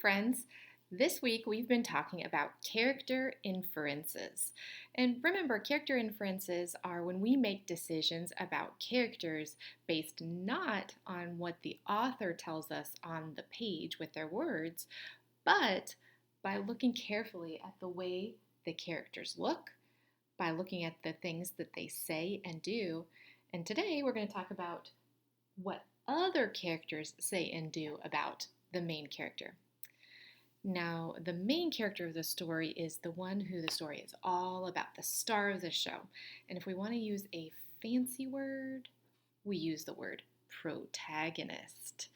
friends. This week we've been talking about character inferences. And remember, character inferences are when we make decisions about characters based not on what the author tells us on the page with their words, but by looking carefully at the way the characters look, by looking at the things that they say and do. And today we're going to talk about what other characters say and do about the main character. Now, the main character of the story is the one who the story is all about, the star of the show. And if we want to use a fancy word, we use the word protagonist.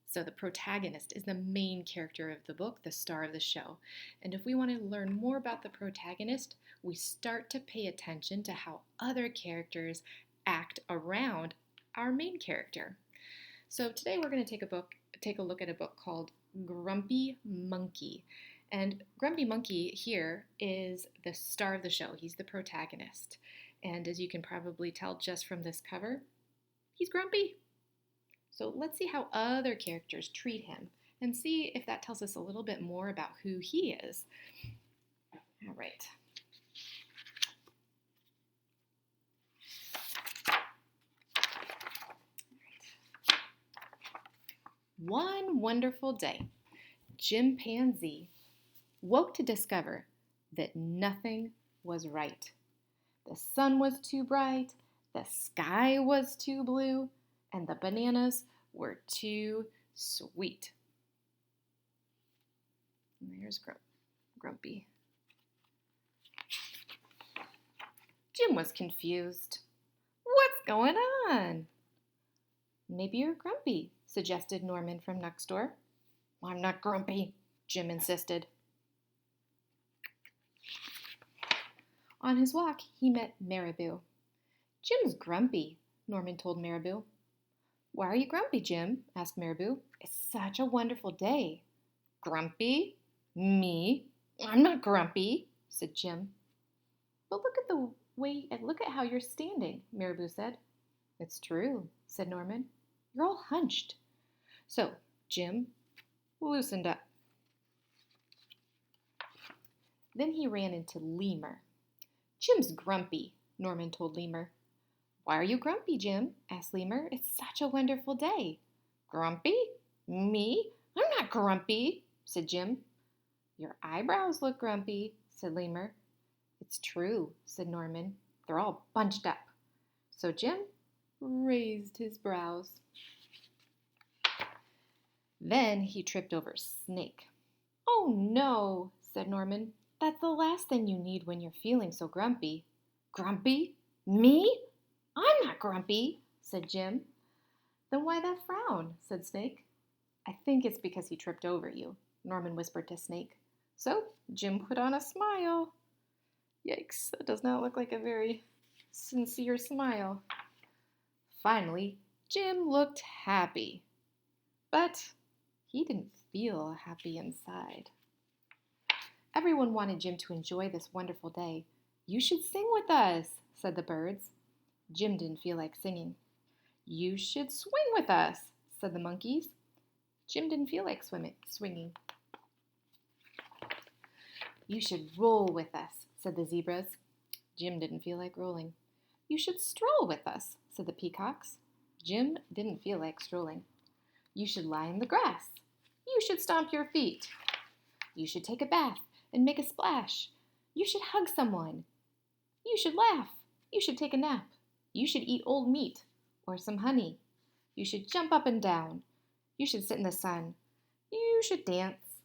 So the protagonist is the main character of the book, the star of the show. And if we want to learn more about the protagonist, we start to pay attention to how other characters act around our main character. So today we're going to take a look at a book called Grumpy Monkey. And Grumpy Monkey here is the star of the show. He's the protagonist. And as you can probably tell just from this cover, he's grumpy. So let's see how other characters treat him and see if that tells us a little bit more about who he is. All right. One wonderful day, Chimpanzee woke to discover that nothing was right. The sun was too bright, the sky was too blue, and the bananas were too sweet. And there's Grumpy. Jim was confused. What's going on? Maybe you're grumpy, suggested Norman from next door. I'm not grumpy, Jim insisted. On his walk, he met Marabou. Jim's grumpy, Norman told Marabou. Why are you grumpy, Jim? Asked Marabou. It's such a wonderful day. Grumpy? Me? I'm not grumpy, said Jim. But look at how you're standing, Marabou said. It's true, said Norman. You're all hunched. So, Jim loosened up. Then he ran into Lemur. Jim's grumpy, Norman told Lemur. Why are you grumpy, Jim? Asked Lemur. It's such a wonderful day. Grumpy? Me? I'm not grumpy, said Jim. Your eyebrows look grumpy, said Lemur. It's true, said Norman. They're all bunched up. So Jim raised his brows. Then he tripped over Snake. Oh no, said Norman. That's the last thing you need when you're feeling so grumpy. Grumpy? Me? I'm not grumpy, said Jim. Then why that frown, said Snake. I think it's because he tripped over you, Norman whispered to Snake. So Jim put on a smile. Yikes, that does not look like a very sincere smile. Finally, Jim looked happy. But he didn't feel happy inside. Everyone wanted Jim to enjoy this wonderful day. You should sing with us, said the birds. Jim didn't feel like singing. You should swing with us, said the monkeys. Jim didn't feel like swinging. You should roll with us, said the zebras. Jim didn't feel like rolling. You should stroll with us, said the peacocks. Jim didn't feel like strolling. You should lie in the grass. You should stomp your feet. You should take a bath and make a splash. You should hug someone. You should laugh. You should take a nap. You should eat old meat or some honey. You should jump up and down. You should sit in the sun. You should dance.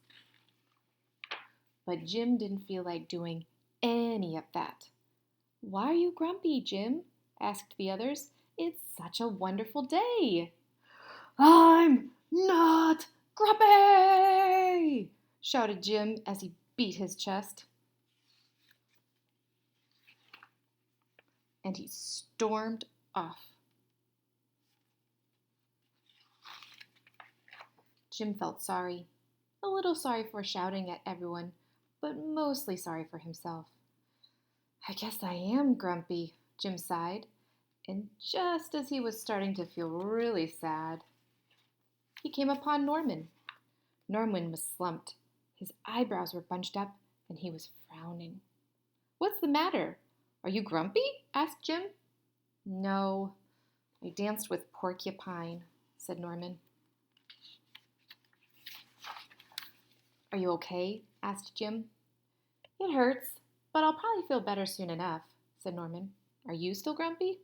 But Jim didn't feel like doing any of that. Why are you grumpy, Jim? Asked the others. It's such a wonderful day. I'm not grumpy, shouted Jim as he beat his chest. And he stormed off. Jim felt sorry, a little sorry for shouting at everyone, but mostly sorry for himself. I guess I am grumpy, Jim sighed, and just as he was starting to feel really sad, he came upon Norman. Norman was slumped. His eyebrows were bunched up, and he was frowning. "What's the matter? Are you grumpy?" asked Jim. "No, I danced with Porcupine," said Norman. "Are you okay?" asked Jim. "It hurts, but I'll probably feel better soon enough," said Norman. "Are you still grumpy?"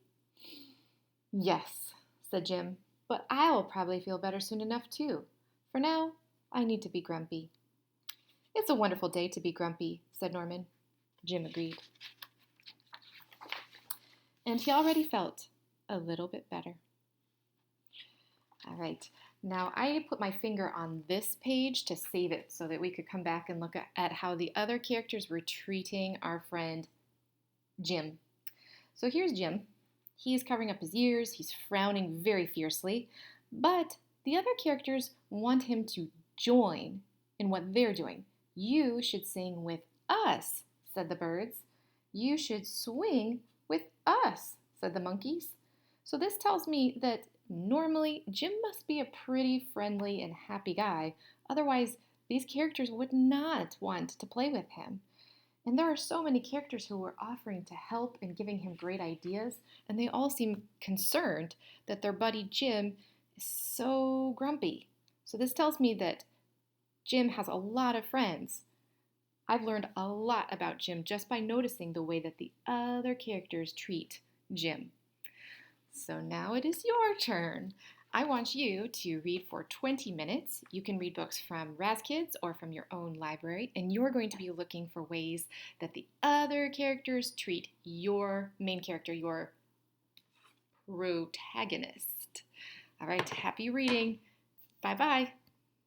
"Yes," said Jim, "but I'll probably feel better soon enough too. For now, I need to be grumpy." "It's a wonderful day to be grumpy," said Norman. Jim agreed. And he already felt a little bit better. All right, now I put my finger on this page to save it so that we could come back and look at how the other characters were treating our friend Jim. So here's Jim. He's covering up his ears, he's frowning very fiercely, but the other characters want him to join in what they're doing. "You should sing with us," said the birds. "You should swing with us," said the monkeys. So this tells me that normally Jim must be a pretty friendly and happy guy. Otherwise, these characters would not want to play with him. And there are so many characters who were offering to help and giving him great ideas, and they all seem concerned that their buddy Jim is so grumpy. So this tells me that Jim has a lot of friends. I've learned a lot about Jim just by noticing the way that the other characters treat Jim. So now it is your turn. I want you to read for 20 minutes. You can read books from Raz Kids or from your own library, and you're going to be looking for ways that the other characters treat your main character, your protagonist. All right, happy reading. Bye-bye.